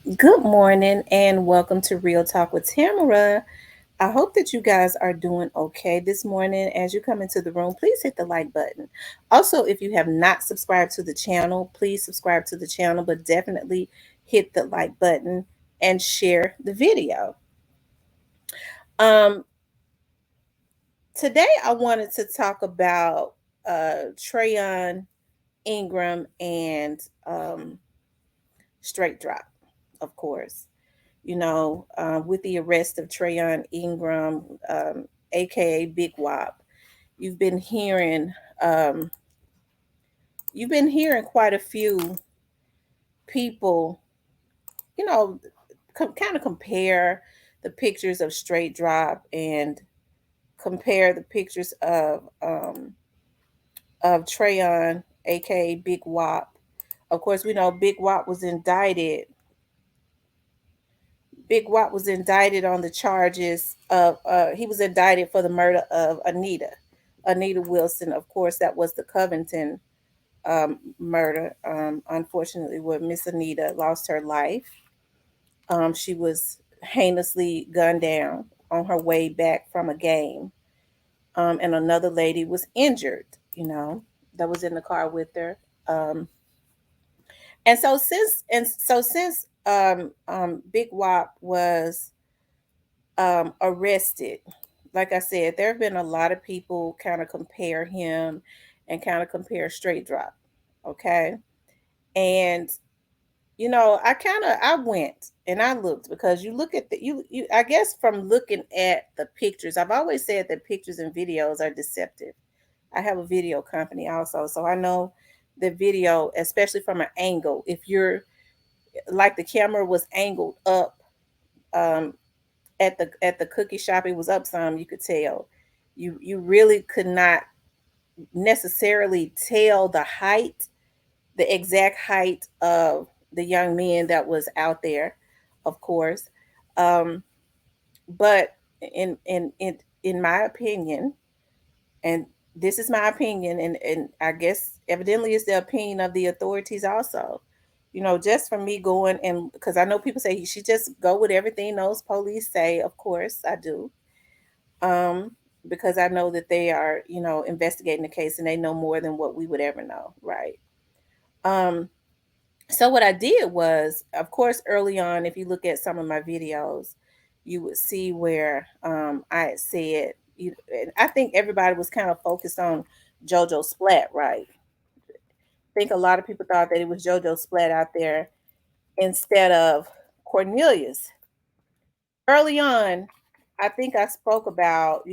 Good morning and welcome to Real Talk with Tamara. I hope that you guys are doing okay this morning. As you come into the room, please hit the like button. Also, if you have not subscribed to the channel, please subscribe to the channel, but definitely hit the like button and share the video. Um, Today, I wanted to talk about Treyon Ingram and Straight Drop, of course. With the arrest of Treyon Ingram, aka Big Wop, you've been hearing um, you've been hearing quite a few people, you know, kind of compare the pictures of Straight Drop and compare the pictures of Treyon, aka Big Wop. Of course, we know Big Wop was indicted. Big Wop was indicted on the charges of he was indicted for the murder of Anita Wilson. Of course, that was the Covington murder. Unfortunately, where Miss Anita lost her life. She was heinously gunned down on her way back from a game, and another lady was injured. That was in the car with her. Um, and so since Big Wop was arrested. Like I said, there have been a lot of people kind of compare him and kind of compare Straight Drop. Okay. And I went and I looked because you look at you I guess from looking at the pictures, I've always said that pictures and videos are deceptive. I have a video company also, so I know the video, especially from an angle, if you're like the camera was angled up, um, at the cookie shop, it was up some, you could tell. You really could not necessarily tell the exact height of the young man that was out there, of course. um but in my opinion, and this is my opinion, and I guess evidently it's the opinion of the authorities also. Just from me going, and because I know people say you should just go with everything those police say. Of course I do, um, because I know that they are, investigating the case and they know more than what we would ever know, right? Um, so what I did was, of course, early on, if you look at some of my videos, you would see where I had said, and I think everybody was kind of focused on JoJo Splat, right? I think a lot of people thought that it was JoJo Splat out there instead of Cornelius. Early on, I think I spoke about,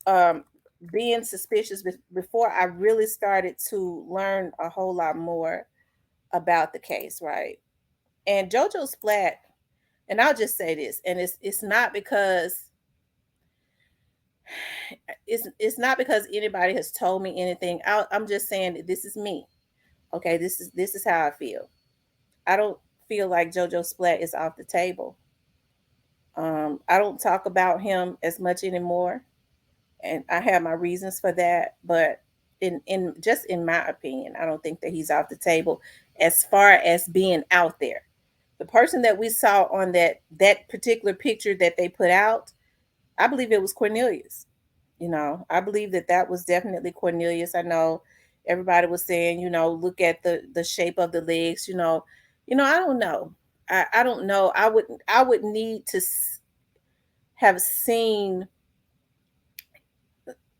um, being suspicious before I really started to learn a whole lot more about the case, right? And JoJo Splat, and I'll just say this, and it's not because it's not because anybody has told me anything. I'm just saying that this is me. Okay, this is how I feel. I don't feel like JoJo Splat is off the table. I don't talk about him as much anymore, and I have my reasons for that. But in just in my opinion, I don't think that he's off the table as far as being out there. The person that we saw on that particular picture that they put out, I believe it was Cornelius. I believe that that was definitely Cornelius. I know everybody was saying, look at the shape of the legs. I don't know. I don't know. I would need to have seen.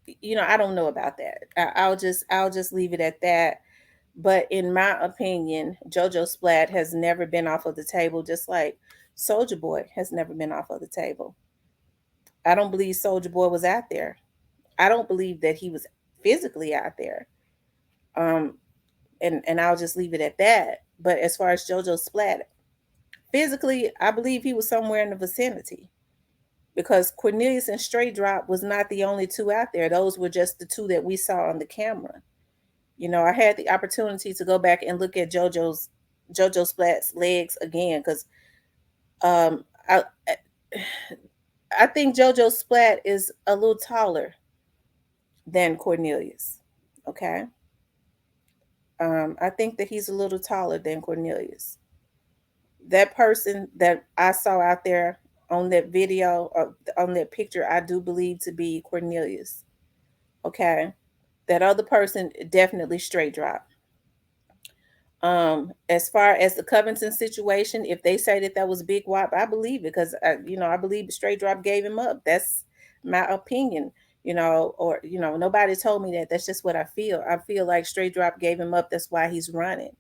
I don't know about that. I'll just leave it at that. But in my opinion, JoJo Splat has never been off of the table, just like Soldier Boy has never been off of the table. I don't believe Soldier Boy was out there. I don't believe that he was physically out there. Um, and I'll just leave it at that. But as far as JoJo Splat, physically, I believe he was somewhere in the vicinity, because Cornelius and Straight Drop was not the only two out there. Those were just the two that we saw on the camera. I had the opportunity to go back and look at JoJo Splat's legs again, because um, I think JoJo Splat is a little taller than Cornelius. Okay, I think that he's a little taller than Cornelius. that person that I saw out there on that video or on that picture, I do believe to be Cornelius. Okay. That other person definitely straight drop. As far as the Covington situation, if they say that that was Big Wop, I believe it because I believe Straight Drop gave him up. That's my opinion. Or nobody told me that. That's just what I feel. I feel like Straight Drop gave him up. That's why he's running.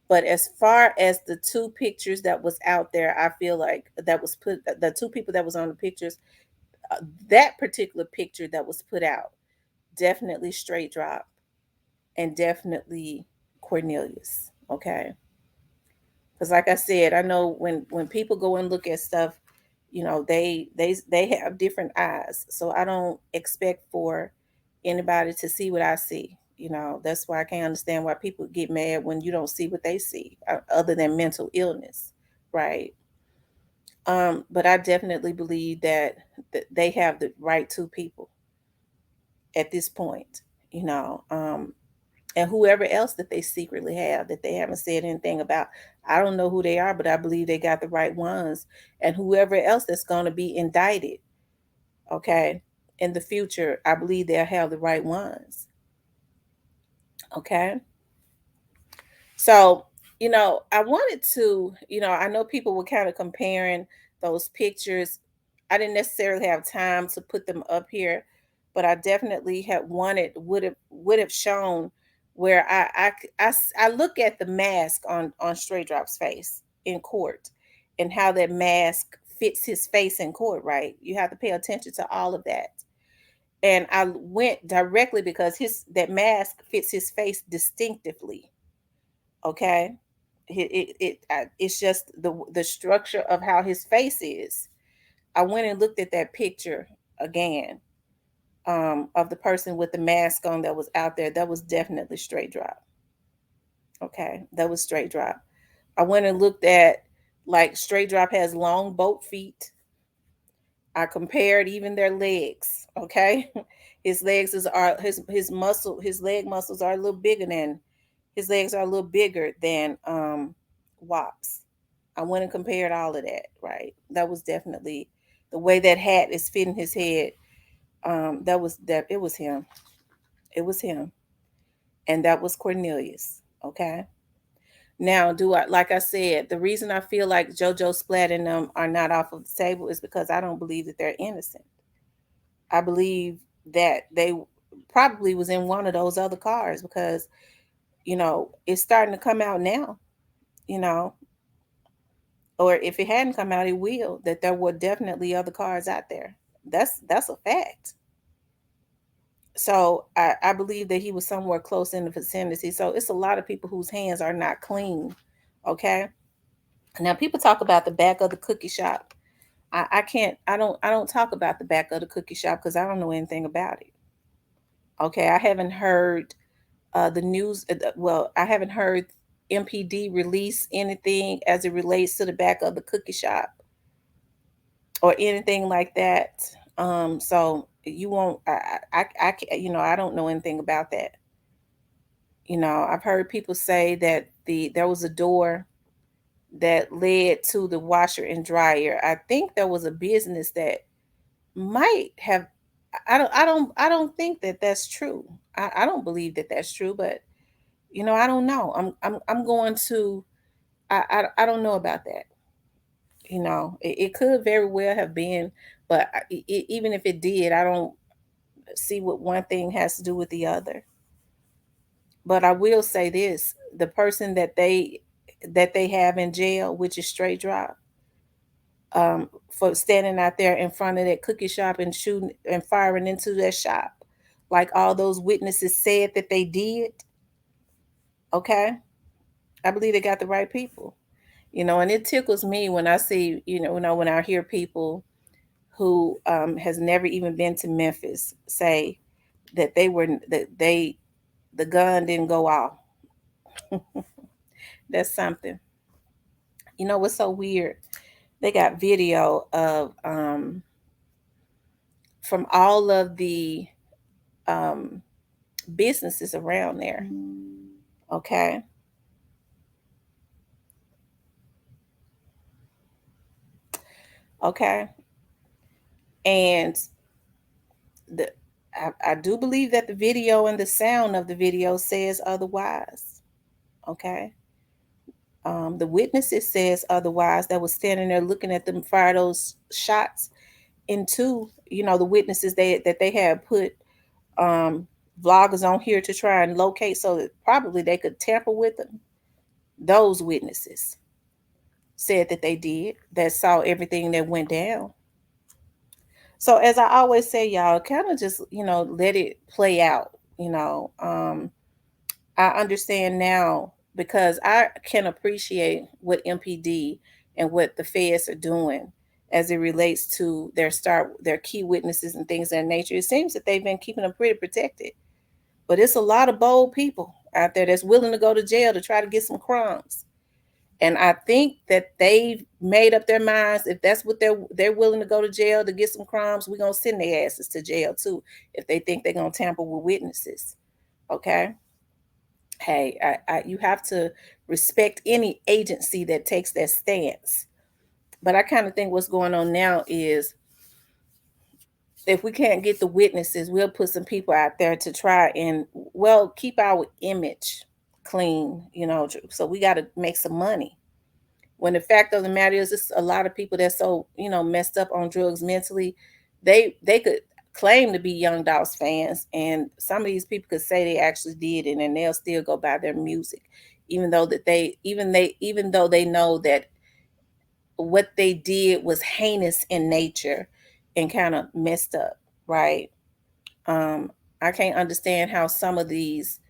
But as far as the two pictures that was out there, I feel like that was put the two people that was on the pictures, that particular picture that was put out, definitely Straight Drop and definitely Cornelius. Okay. Because like I said, I know when people go and look at stuff, they have different eyes. So I don't expect for anybody to see what I see. That's why I can't understand why people get mad when you don't see what they see, other than mental illness, right? But I definitely believe that they have the right two people at this point. You know, and whoever else that they secretly have that they haven't said anything about. I don't know who they are, but I believe they got the right ones. And whoever else that's going to be indicted, okay, in the future, I believe they'll have the right ones. Okay. So, I wanted to, I know people were kind of comparing those pictures. I didn't necessarily have time to put them up here, but I definitely had wanted would have shown where I look at the mask on Straight Drop's face in court and how that mask fits his face in court, right? You have to pay attention to all of that. And I went directly because his that mask fits his face distinctively. Okay, it's just the structure of how his face is. I went and looked at that picture again, of the person with the mask on that was out there. That was definitely Straight Drop. Okay, that was Straight Drop. I went and looked at, like, Straight Drop has long boat feet. I compared even their legs. Okay, his legs are his leg muscles are a little bigger than his legs are a little bigger than Wop's. I went and compared all of that. Right, that was definitely the way that hat is fitting his head. That it was him. It was him, and that was Cornelius. Okay. Now, do I like I said, the reason I feel like JoJo Splat and them are not off of the table is because I don't believe that they're innocent. I believe that they probably was in one of those other cars because, it's starting to come out now, you know, or if it hadn't come out, it will, that there were definitely other cars out there. That's a fact. So I believe that he was somewhere close in the vicinity. So it's a lot of people whose hands are not clean. Okay. Now people talk about the back of the cookie shop. I can't I don't talk about the back of the cookie shop because I don't know anything about it. Okay. I haven't heard the news. Well, I haven't heard MPD release anything as it relates to the back of the cookie shop or anything like that. So you won't. I don't know anything about that. I've heard people say that there was a door that led to the washer and dryer. I think there was a business that might have. I don't think that that's true. I don't believe that that's true, but I don't know. I'm going to. I don't know about that. It could very well have been, but even if it did, I don't see what one thing has to do with the other. But I will say this: the person that they have in jail, which is Straight Drop, for standing out there in front of that cookie shop and shooting and firing into that shop, like all those witnesses said that they did. Okay, I believe they got the right people. And it tickles me when I see, when I hear people who has never even been to Memphis say that the gun didn't go off. That's something. What's so weird? They got video of from all of the um, businesses around there. Okay. Okay. And the I do believe that the video and the sound of the video says otherwise. Okay. The witnesses says otherwise that was standing there looking at them fire those shots into, the witnesses that they had put um vloggers on here to try and locate so that probably they could tamper with them. Those witnesses said that they did, that saw everything that went down. So as I always say, y'all, kind of just, let it play out, you know. I understand now because I can appreciate what MPD and what the feds are doing as it relates to their key witnesses and things of that nature. It seems that they've been keeping them pretty protected. But it's a lot of bold people out there that's willing to go to jail to try to get some crumbs. And I think that they've made up their minds. If that's what they're willing to go to jail to get some crumbs, we're gonna send their asses to jail too. If they think they're gonna tamper with witnesses, okay. Hey, you have to respect any agency that takes that stance. But I kind of think what's going on now is if we can't get the witnesses, we'll put some people out there to try and, well, keep our image clean. So we got to make some money. When the fact of the matter is, it's a lot of people that's so messed up on drugs mentally. They could claim to be Young Dolls fans, and some of these people could say they actually did it, and they'll still go by their music, even though they know that what they did was heinous in nature and kind of messed up, right? Um, I can't understand how some of these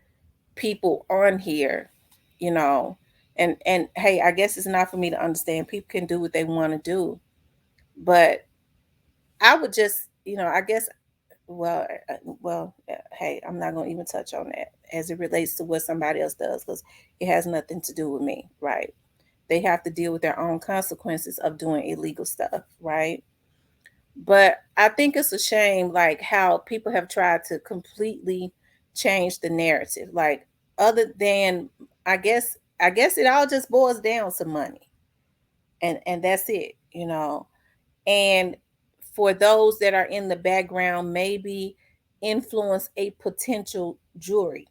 people on here, you know, and hey, I guess it's not for me to understand. People can do what they want to do, but I would just, I guess, hey, I'm not gonna even touch on that as it relates to what somebody else does because it has nothing to do with me, right? They have to deal with their own consequences of doing illegal stuff, right? But I think it's a shame, like how people have tried to completely change the narrative. Like, other than, I guess it all just boils down to money, and that's it. And for those that are in the background, maybe influence a potential jury,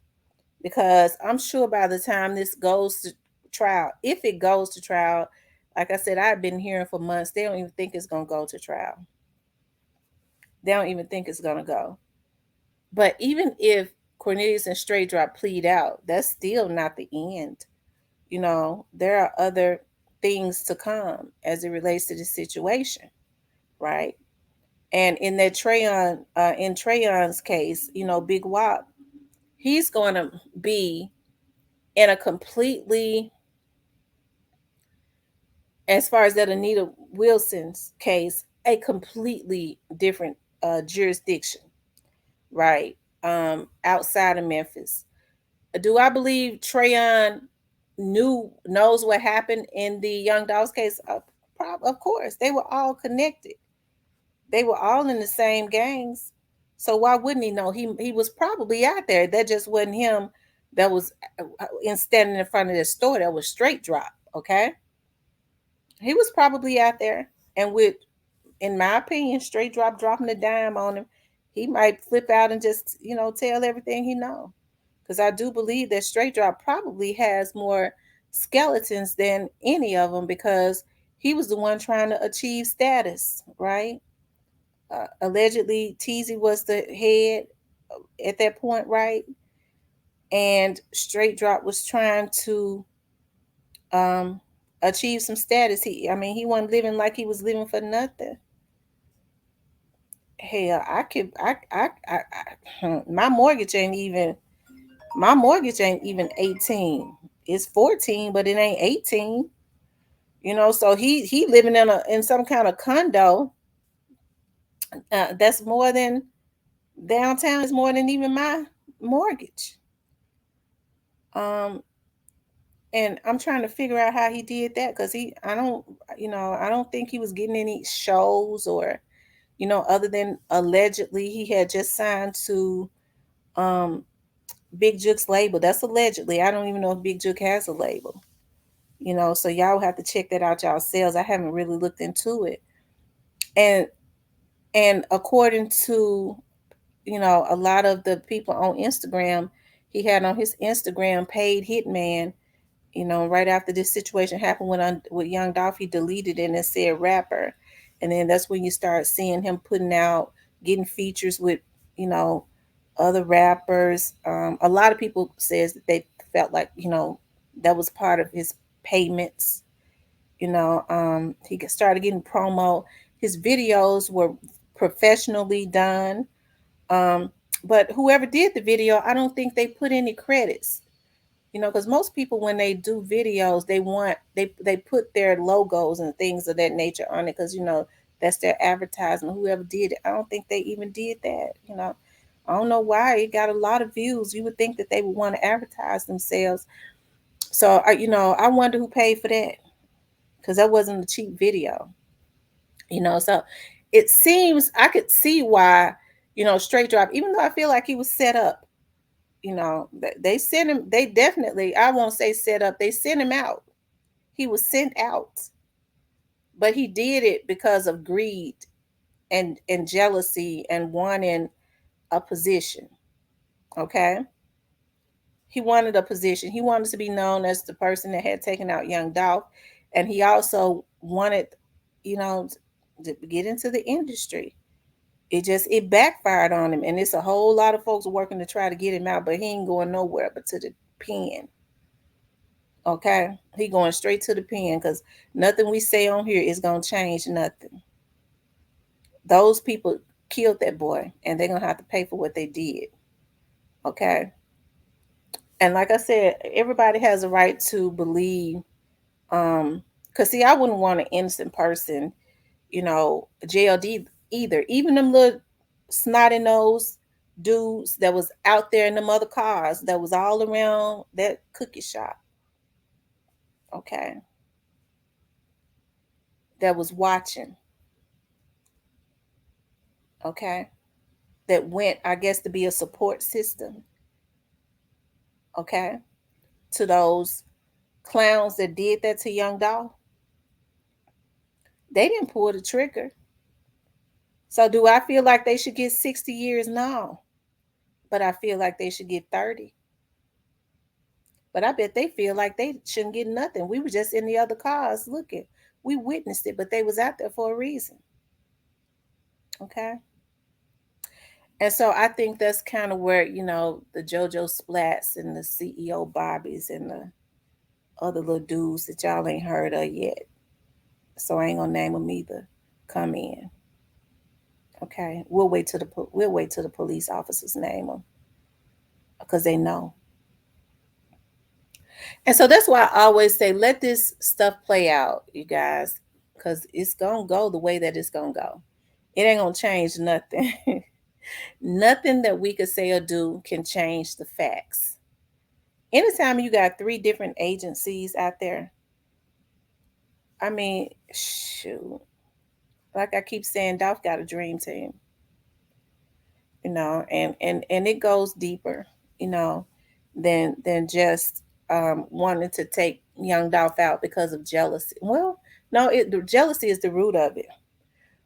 because I'm sure by the time this goes to trial, if it goes to trial, like I said, I've been hearing for months, they don't even think it's gonna go to trial. They don't even think it's gonna go. But even if Cornelius and Straight Drop plead out, that's still not the end. There are other things to come as it relates to the situation, right? And in Treyon's case, Big Wop, he's going to be in a completely, as far as that Anita Wilson's case, a completely different jurisdiction, right? Outside of Memphis. Do I believe Treyon knows what happened in the Young Dolls case? Of course, they were all connected. They were all in the same gangs. So why wouldn't he know? He was probably out there. That just wasn't him. That was in standing in front of the store. That was Straight Drop. Okay, he was probably out there, and with, in my opinion, Straight Drop dropping a dime on him, he might flip out and just tell everything he know. Because I do believe that Straight Drop probably has more skeletons than any of them because he was the one trying to achieve status, right? Allegedly, Teasy was the head at that point, right? And Straight Drop was trying to um, achieve some status. I mean, he wasn't living like he was living for nothing. Hell, my mortgage ain't even 18. It's 14, but it ain't 18. So he living in some kind of condo. That's more than downtown is more than even my mortgage. Um, and I'm trying to figure out how he did that because I don't think he was getting any shows or, other than allegedly he had just signed to um Big Juke's label. That's allegedly. I don't even know if Big Juke has a label. So y'all have to check that out yourselves. I haven't really looked into it. And according to, a lot of the people on Instagram, he had on his Instagram paid hitman. Right after this situation happened with Young Dolph, he deleted it and said rapper, and then that's when you start seeing him putting out, getting features with, you know, other rappers. A lot of people says that they felt like, that was part of his payments. He started getting promo. His videos were professionally done. Um, but whoever did the video, I don't think they put any credits. Because most people, when they do videos, they put their logos and things of that nature on it, because that's their advertisement. Whoever did it, I don't think they even did that. I don't know why it got a lot of views. You would think that they would want to advertise themselves. So I wonder who paid for that, because that wasn't a cheap video. So it seems I could see why, Straight Drop, even though I feel like he was set up, they sent him, they definitely, I won't say set up, they sent him out. He was sent out, but he did it because of greed and jealousy and wanting a position. Okay. He wanted a position. He wanted to be known as the person that had taken out Young Dolph. And he also wanted, you know, to get into the industry. It backfired on him. And it's a whole lot of folks working to try to get him out, but he ain't going nowhere but to the pen. Okay. He going straight to the pen, because nothing we say on here is gonna change nothing. Those people killed that boy, and they're gonna have to pay for what they did. Okay. And like I said, everybody has a right to believe. Because see, I wouldn't want an innocent person, jailed either. Even them little snotty nose dudes that was out there in them other cars that was all around that cookie shop. Okay. That was watching. Okay. That went, I guess, to be a support system. Okay. To those clowns that did that to Young Doll. They didn't pull the trigger. So do I feel like they should get 60 years? No. But I feel like they should get 30. But I bet they feel like they shouldn't get nothing. We were just in the other cars looking. We witnessed it, but they was out there for a reason. Okay. And so I think that's kind of where, the JoJo Splats and the CEO Bobbies and the other little dudes that y'all ain't heard of yet. So I ain't gonna name them either. Come in. Okay. We'll wait till the police officers name them, because they know. And so that's why I always say, let this stuff play out, you guys, because it's going to go the way that it's going to go. It ain't going to change nothing. Nothing that we could say or do can change the facts. Anytime you got three different agencies out there, I mean, shoot. Like I keep saying, Dolph got a dream team, and it goes deeper, you know, than just wanting to take Young Dolph out because of jealousy. Well, no, the jealousy is the root of it,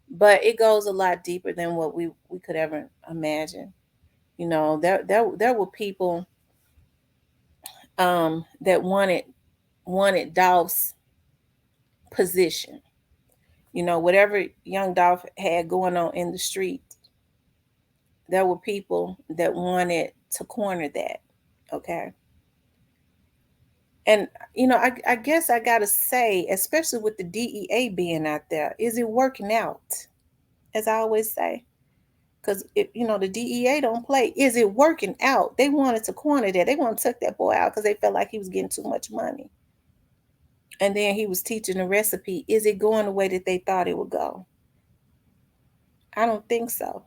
but it goes a lot deeper than what we could ever imagine. There were people that wanted Dolph's position. Whatever Young Dolph had going on in the street, there were people that wanted to corner that. Okay. And I guess I gotta say, especially with the DEA being out there, is it working out? As I always say, because the DEA don't play. Is it working out? They wanted to corner that. They want to tuck that boy out because they felt like he was getting too much money. And then he was teaching the recipe. Is it going the way that they thought it would go? I don't think so.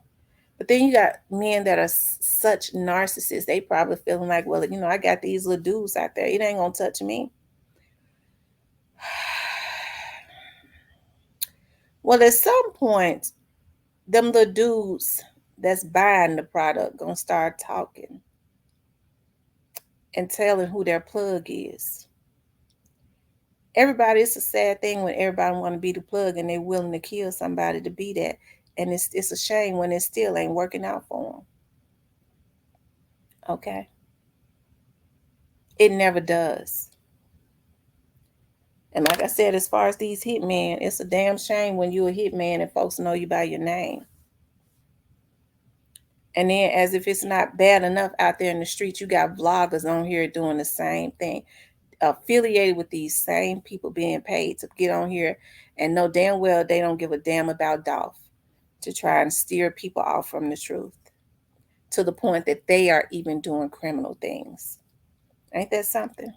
But then you got men that are such narcissists. They probably feeling like, well, I got these little dudes out there. It ain't gonna touch me. Well, at some point, them little dudes that's buying the product gonna start talking and telling who their plug is. Everybody, it's a sad thing when everybody want to be the plug and they're willing to kill somebody to be that. And it's a shame when it still ain't working out for them. Okay. It never does. And like I said, as far as these hitmen, it's a damn shame when you're a hitman and folks know you by your name. And then, as if it's not bad enough out there in the streets, you got vloggers on here doing the same thing, affiliated with these same people being paid to get on here and know damn well they don't give a damn about Dolph, to try and steer people off from the truth to the point that they are even doing criminal things. Ain't that something?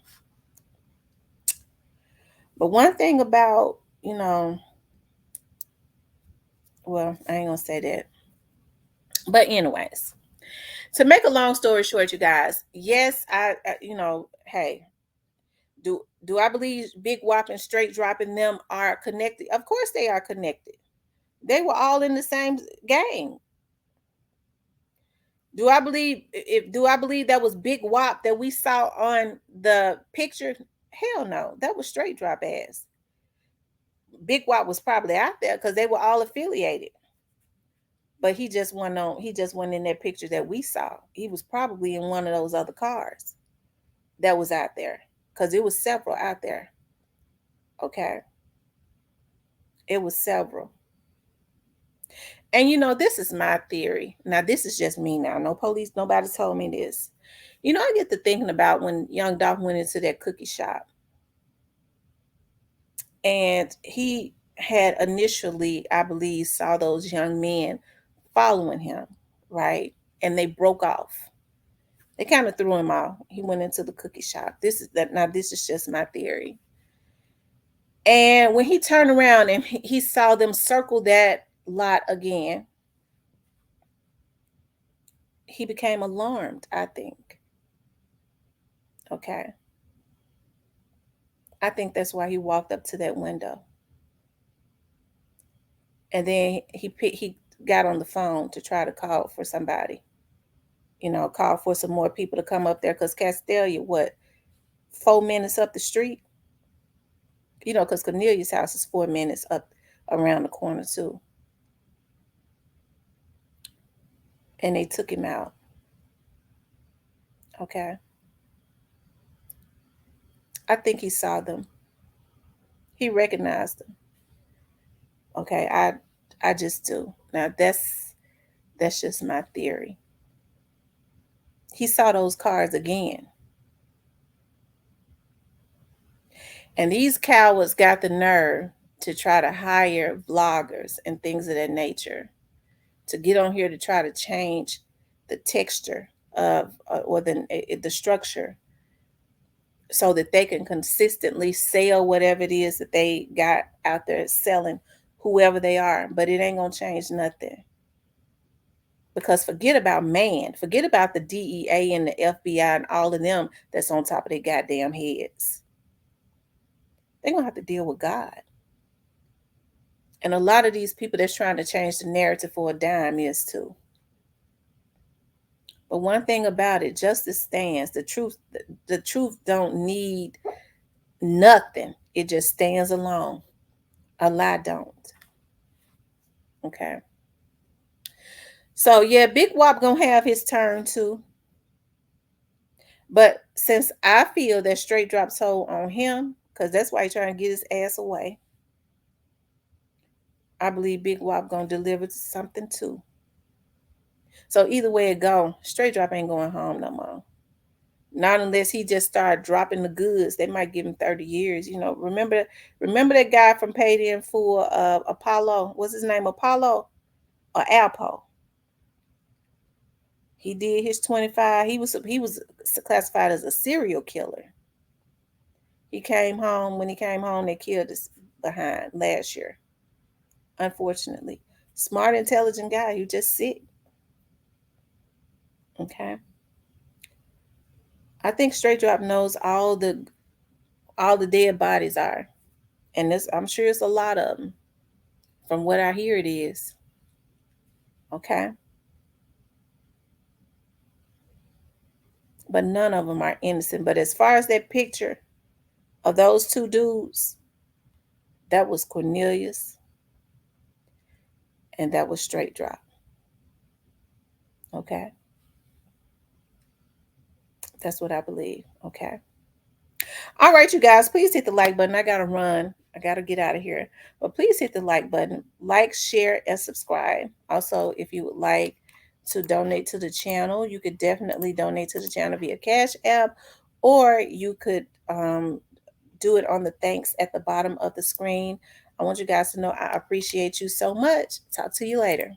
But one thing about, well, I ain't gonna say that. But anyways, to make a long story short, you guys, yes, hey, do I believe Big Whop and Straight Dropping them are connected? Of course they are connected. They were all in the same gang. Do I believe that was Big Whop that we saw on the picture? Hell no, that was Straight Drop ass. Big Whop was probably out there because they were all affiliated. But he just wasn't in that picture that we saw. He was probably in one of those other cars that was out there. Because it was several out there. Okay. It was several. And this is my theory. Now, this is just me now. No police, nobody told me this. I get to thinking about when Young Dolph went into that cookie shop. And he had initially, I believe, saw those young men following him, right? And they broke off. They kind of threw him off. He went into the cookie shop. This is just my theory. And when he turned around and he saw them circle that lot again, he became alarmed, I think. Okay. I think that's why he walked up to that window. And then he got on the phone to try to call for somebody. Call for some more people to come up there because Castelia, what, 4 minutes up the street? Because Cornelius' house is 4 minutes up around the corner too. And they took him out. Okay. I think he saw them. He recognized them. Okay. I just do. Now that's just my theory. He saw those cars again. And these cowards got the nerve to try to hire vloggers and things of that nature to get on here to try to change the texture of or the structure so that they can consistently sell whatever it is that they got out there selling, whoever they are. But it ain't gonna change nothing. Because forget about the DEA and the FBI and all of them that's on top of their goddamn heads. They're gonna have to deal with God. And a lot of these people that's trying to change the narrative for a dime is too. But one thing about it, justice stands. The truth don't need nothing. It just stands alone. A lie don't. Okay. So yeah, Big Wop gonna have his turn too. But since I feel that Straight Drop told on him, because that's why he's trying to get his ass away, I believe Big Wop gonna deliver something too. So either way it go, Straight Drop ain't going home no more. Not unless he just started dropping the goods. They might give him 30 years. Remember that guy from Paid in Full, Apollo? What's his name? Apollo or Alpo? He did his 25. He was classified as a serial killer. When he came home, they killed us behind last year. Unfortunately. Smart, intelligent guy who just sick. Okay. I think Straight Drop knows all the dead bodies are. And I'm sure it's a lot of them. From what I hear it is. Okay. But none of them are innocent. But as far as that picture Of those two dudes, that was Cornelius and that was Straight Drop. Okay. That's what I believe. Okay. All right, you guys, please hit the like button. I got to run. I got to get out of here. But please hit the like button. Like, share, and subscribe. Also, if you would like to donate to the channel, you could definitely donate to the channel via Cash App, or you could do it on the thanks at the bottom of the screen. I want you guys to know I appreciate you so much. Talk to you later.